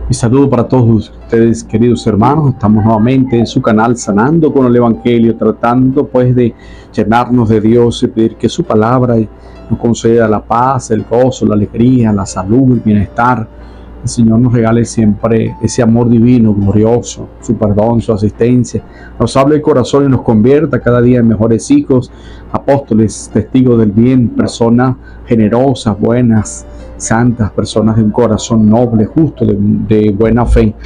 Mi saludo para todos ustedes, queridos hermanos. Estamos nuevamente en su canal Sanando con el Evangelio, tratando pues de llenarnos de Dios y pedir que su palabra nos conceda la paz, el gozo, la alegría, la salud, el bienestar. El Señor nos regale siempre ese amor divino, glorioso, su perdón, su asistencia. Nos hable el corazón y nos convierta cada día en mejores hijos, apóstoles, testigos del bien, personas generosas, buenas, santas, personas de un corazón noble, justo, de buena fe.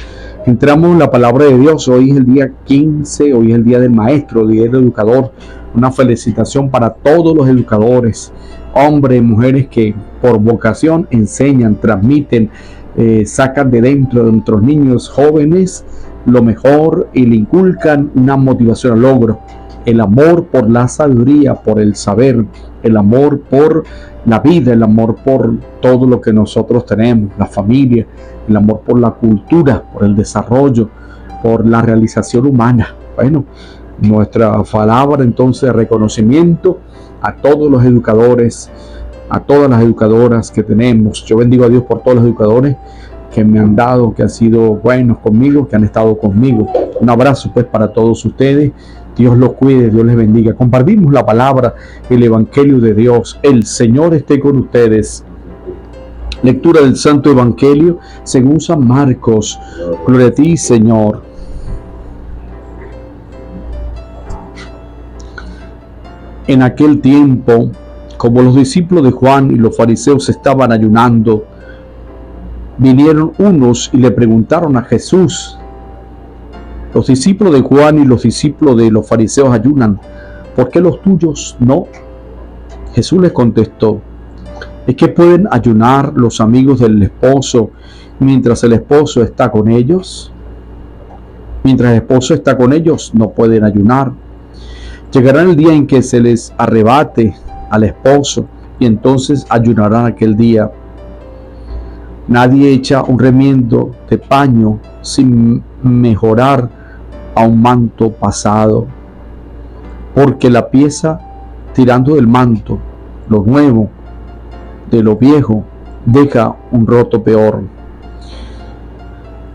Entramos en la palabra de Dios. Hoy es el día 15, hoy es el día del maestro, el día del educador. Una felicitación para todos los educadores, hombres y mujeres que por vocación enseñan, transmiten, sacan de dentro de nuestros niños jóvenes lo mejor y le inculcan una motivación al logro, el amor por la sabiduría, por el saber, el amor por la vida, el amor por todo lo que nosotros tenemos, la familia, el amor por la cultura, por el desarrollo, por la realización humana. Bueno, nuestra palabra entonces de reconocimiento a todos los educadores, a todas las educadoras que tenemos. Yo bendigo a Dios por todos los educadores que me han dado, que han sido buenos conmigo, que han estado conmigo. Un abrazo pues para todos ustedes. Dios los cuide, Dios les bendiga. Compartimos la palabra, el Evangelio de Dios. El Señor esté con ustedes. Lectura del Santo Evangelio según San Marcos. Gloria a ti, Señor. En aquel tiempo, como los discípulos de Juan y los fariseos estaban ayunando, vinieron unos y le preguntaron a Jesús: los discípulos de Juan y los discípulos de los fariseos ayunan, ¿por qué los tuyos no? Jesús les contestó: ¿es que pueden ayunar los amigos del esposo mientras el esposo está con ellos? Mientras el esposo está con ellos, no pueden ayunar. Llegará el día en que se les arrebate al esposo y entonces ayunarán aquel día. Nadie echa un remiendo de paño sin mejorar a un manto pasado, porque la pieza tirando del manto, lo nuevo de lo viejo, deja un roto peor.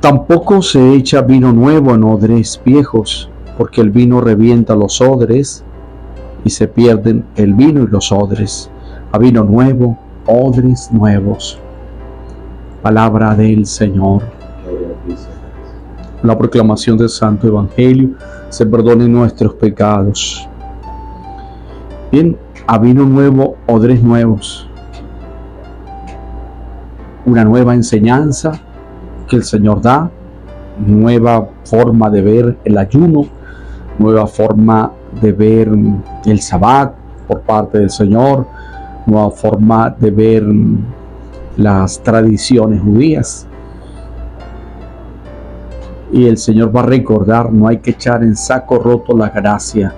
Tampoco se echa vino nuevo en odres viejos, porque el vino revienta los odres y se pierden el vino y los odres. A vino nuevo, odres nuevos. Palabra del Señor. La proclamación del Santo Evangelio. Se perdonen nuestros pecados. Bien, a vino nuevo, odres nuevos. Una nueva enseñanza que el Señor da, nueva forma de ver el ayuno, nueva forma de ver el Sabbat por parte del Señor, nueva forma de ver las tradiciones judías. Y el Señor va a recordar: no hay que echar en saco roto la gracia.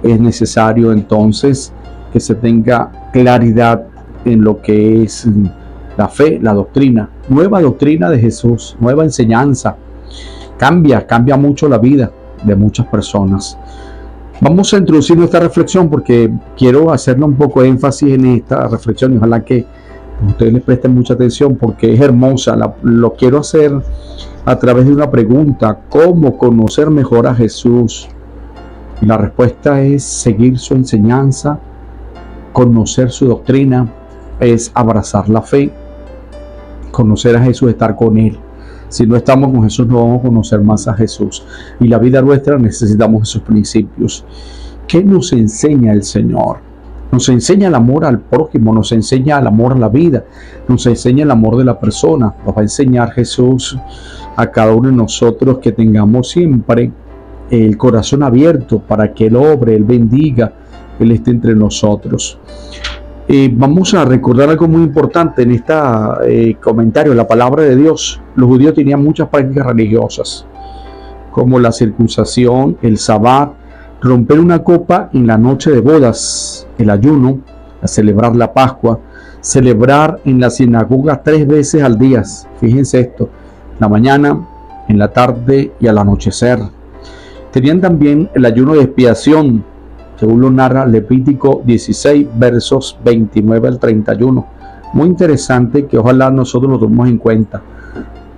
Es necesario entonces que se tenga claridad en lo que es la fe, la doctrina, nueva doctrina de Jesús, nueva enseñanza. Cambia mucho la vida de muchas personas. Vamos a introducir nuestra reflexión porque quiero hacerle un poco de énfasis en esta reflexión y ojalá que ustedes les presten mucha atención porque es hermosa. Lo quiero hacer a través de una pregunta: ¿cómo conocer mejor a Jesús? Y la respuesta es seguir su enseñanza, conocer su doctrina, es abrazar la fe, conocer a Jesús, estar con Él. Si no estamos con Jesús, no vamos a conocer más a Jesús. Y la vida nuestra necesitamos esos principios. ¿Qué nos enseña el Señor? Nos enseña el amor al prójimo, nos enseña el amor a la vida, nos enseña el amor de la persona. Nos va a enseñar Jesús a cada uno de nosotros que tengamos siempre el corazón abierto para que Él obre, Él bendiga, Él esté entre nosotros. Vamos a recordar algo muy importante en este comentario, la palabra de Dios. Los judíos tenían muchas prácticas religiosas, como la circuncisión, el sabbat, romper una copa en la noche de bodas, el ayuno, a celebrar la Pascua, celebrar en la sinagoga 3 veces al día. Fíjense esto: en la mañana, en la tarde y al anochecer. Tenían también el ayuno de expiación, según lo narra Levítico 16, versos 29 al 31. Muy interesante, que ojalá nosotros lo tomemos en cuenta.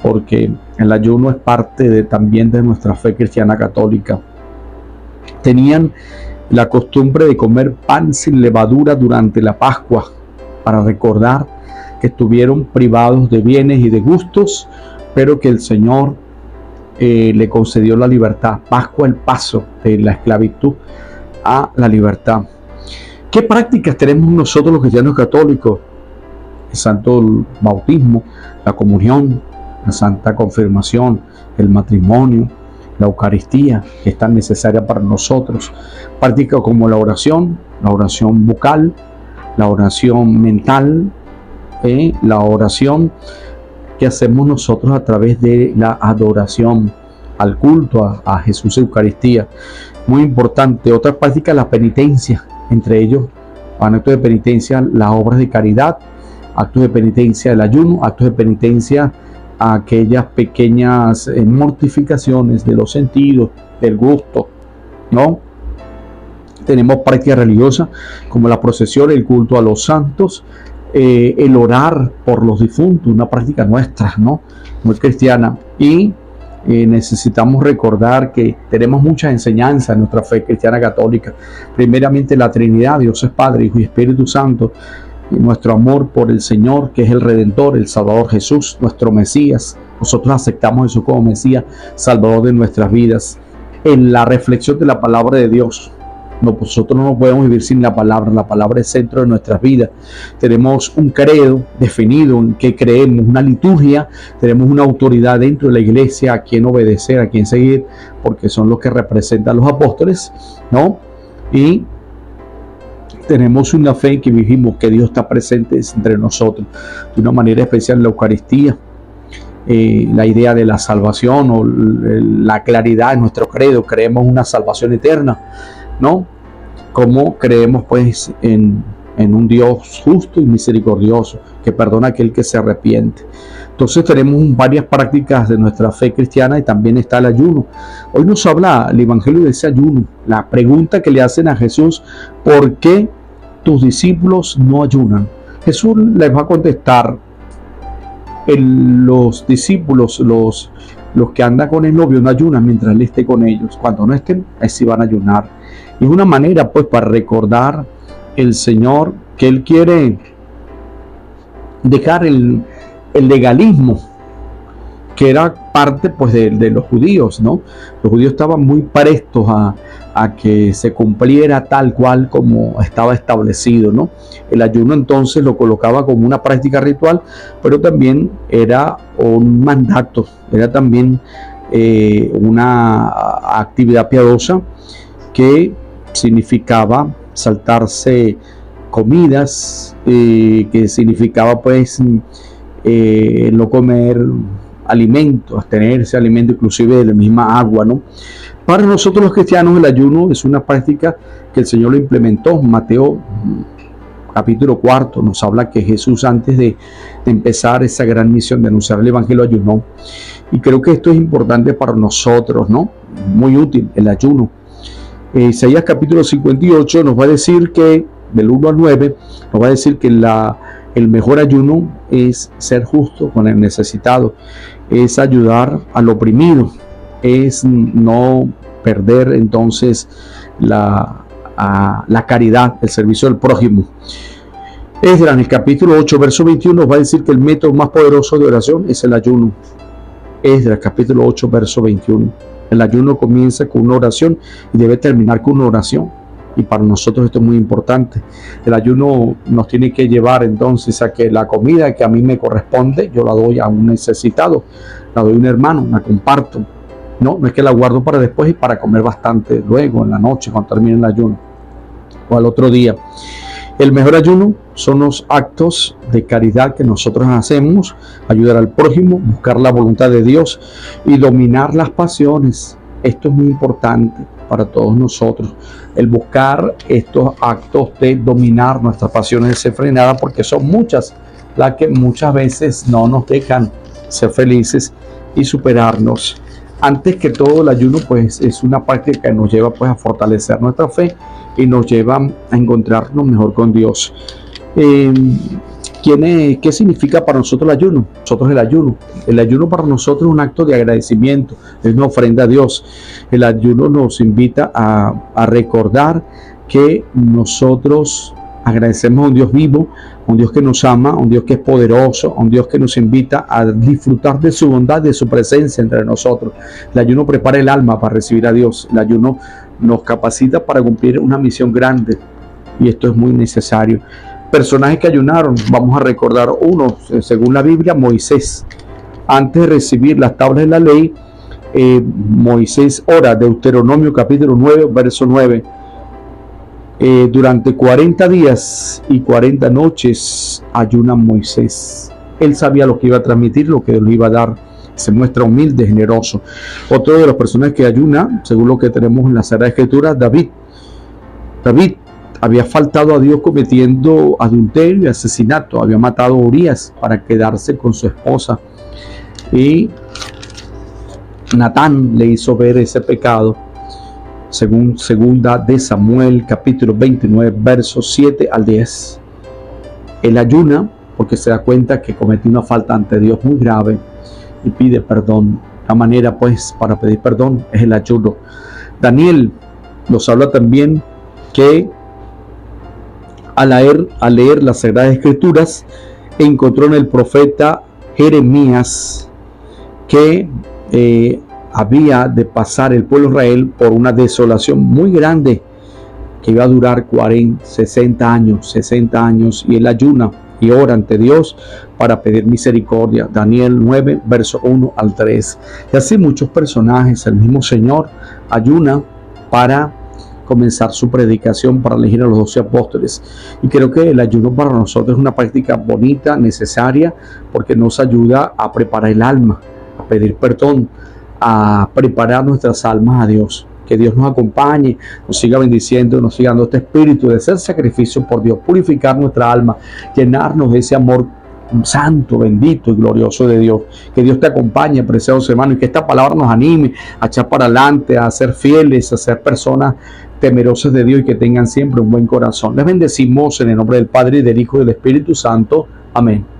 porque el ayuno es parte también de nuestra fe cristiana católica. Tenían la costumbre de comer pan sin levadura durante la Pascua, para recordar que estuvieron privados de bienes y de gustos, pero que el Señor le concedió la libertad. Pascua, el paso de la esclavitud a la libertad. ¿Qué prácticas tenemos nosotros los cristianos católicos? El santo bautismo, la comunión, la santa confirmación, el matrimonio, la Eucaristía, que es tan necesaria para nosotros. Prácticas como la oración bucal, la oración mental, la oración que hacemos nosotros a través de la adoración al culto a Jesús Eucaristía. Muy importante. Otra práctica, la penitencia, entre ellos actos de penitencia, las obras de caridad, actos de penitencia, el ayuno, actos de penitencia, aquellas pequeñas mortificaciones de los sentidos, del gusto, ¿no? Tenemos prácticas religiosas como la procesión, el culto a los santos, el orar por los difuntos, una práctica nuestra, ¿no? Muy cristiana. Y necesitamos recordar que tenemos muchas enseñanzas en nuestra fe cristiana católica. Primeramente, la Trinidad, Dios es Padre, Hijo y Espíritu Santo. Y nuestro amor por el Señor, que es el Redentor, el Salvador Jesús, nuestro Mesías. Nosotros aceptamos a Jesús como Mesías, Salvador de nuestras vidas. En la reflexión de la palabra de Dios. Nosotros no podemos vivir sin la palabra es centro de nuestras vidas. Tenemos un credo definido en qué creemos, una liturgia, tenemos una autoridad dentro de la iglesia a quien obedecer, a quien seguir, porque son los que representan a los apóstoles, ¿no? Y tenemos una fe que vivimos que Dios está presente entre nosotros de una manera especial en la Eucaristía. La idea de la salvación o la claridad en nuestro credo, creemos una salvación eterna, ¿no? Como creemos pues en un Dios justo y misericordioso que perdona a aquel que se arrepiente. Entonces tenemos varias prácticas de nuestra fe cristiana y también está el ayuno. Hoy nos habla el Evangelio de ese ayuno, la pregunta que le hacen a Jesús: ¿por qué tus discípulos no ayunan? Jesús les va a contestar: los discípulos, los que andan con el novio no ayunan mientras él esté con ellos. Cuando no estén, ahí sí van a ayunar. Y es una manera pues para recordar el Señor que Él quiere dejar el legalismo que era parte pues de los judíos, ¿no? Los judíos estaban muy prestos a que se cumpliera tal cual como estaba establecido, ¿no? El ayuno entonces lo colocaba como una práctica ritual, pero también era un mandato, era también una actividad piadosa que significaba saltarse comidas, que significaba pues no comer alimentos, abstenerse alimento inclusive de la misma agua, ¿no? Para nosotros los cristianos el ayuno es una práctica que el Señor lo implementó. Mateo capítulo 4 nos habla que Jesús, antes de empezar esa gran misión de anunciar el Evangelio, ayunó. Y creo que esto es importante para nosotros, ¿no? Muy útil el ayuno. Isaías capítulo 58 nos va a decir que, del 1 al 9, nos va a decir que el mejor ayuno es ser justo con el necesitado, es ayudar al oprimido, es no perder entonces la caridad, el servicio del prójimo. Esdras, en el capítulo 8, verso 21, nos va a decir que el método más poderoso de oración es el ayuno. Esdras, capítulo 8, verso 21. El ayuno comienza con una oración y debe terminar con una oración. Y para nosotros esto es muy importante. El ayuno nos tiene que llevar entonces a que la comida que a mí me corresponde, yo la doy a un necesitado, la doy a un hermano, la comparto. No es que la guardo para después y para comer bastante luego, en la noche, cuando termine el ayuno, o al otro día. El mejor ayuno son los actos de caridad que nosotros hacemos, ayudar al prójimo, buscar la voluntad de Dios y dominar las pasiones. Esto es muy importante para todos nosotros, el buscar estos actos de dominar nuestras pasiones desenfrenadas, porque son muchas las que muchas veces no nos dejan ser felices y superarnos. Antes que todo, el ayuno pues es una práctica que nos lleva pues a fortalecer nuestra fe y nos lleva a encontrarnos mejor con Dios. ¿Qué significa para nosotros el ayuno? El ayuno para nosotros es un acto de agradecimiento, es una ofrenda a Dios. El ayuno nos invita a recordar que nosotros agradecemos a un Dios vivo, a un Dios que nos ama, a un Dios que es poderoso, a un Dios que nos invita a disfrutar de su bondad, de su presencia entre nosotros. El ayuno prepara el alma para recibir a Dios. El ayuno nos capacita para cumplir una misión grande, y esto es muy necesario. Personajes que ayunaron, vamos a recordar uno, según la Biblia, Moisés. Antes de recibir las tablas de la ley, Moisés ora, Deuteronomio capítulo 9, verso 9. Durante 40 días y 40 noches ayuna Moisés. Él sabía lo que iba a transmitir, lo que Dios le iba a dar. Se muestra humilde, generoso. Otro de los personajes que ayuna, según lo que tenemos en la Sagrada Escritura, David había faltado a Dios cometiendo adulterio y asesinato. Había matado a Urías para quedarse con su esposa. Y Natán le hizo ver ese pecado. Según segunda de Samuel, capítulo 29, versos 7 al 10. Él ayuna porque se da cuenta que cometió una falta ante Dios muy grave y pide perdón. La manera, pues, para pedir perdón es el ayuno. Daniel nos habla también que al leer las Sagradas Escrituras, encontró en el profeta Jeremías que había de pasar el pueblo de Israel por una desolación muy grande que iba a durar 60 años, y él ayuna y ora ante Dios para pedir misericordia. Daniel 9, verso 1 al 3. Y así muchos personajes. El mismo Señor ayuna para comenzar su predicación, para elegir a los 12 apóstoles. Y creo que el ayuno para nosotros es una práctica bonita, necesaria, porque nos ayuda a preparar el alma, a pedir perdón, a preparar nuestras almas a Dios. Que Dios nos acompañe, nos siga bendiciendo, nos siga dando este espíritu de hacer sacrificio por Dios, purificar nuestra alma, llenarnos de ese amor santo, bendito y glorioso de Dios. Que Dios te acompañe, preciosos hermanos, y que esta palabra nos anime a echar para adelante, a ser fieles, a ser personas temerosas de Dios y que tengan siempre un buen corazón. Les bendecimos en el nombre del Padre, y del Hijo y del Espíritu Santo. Amén.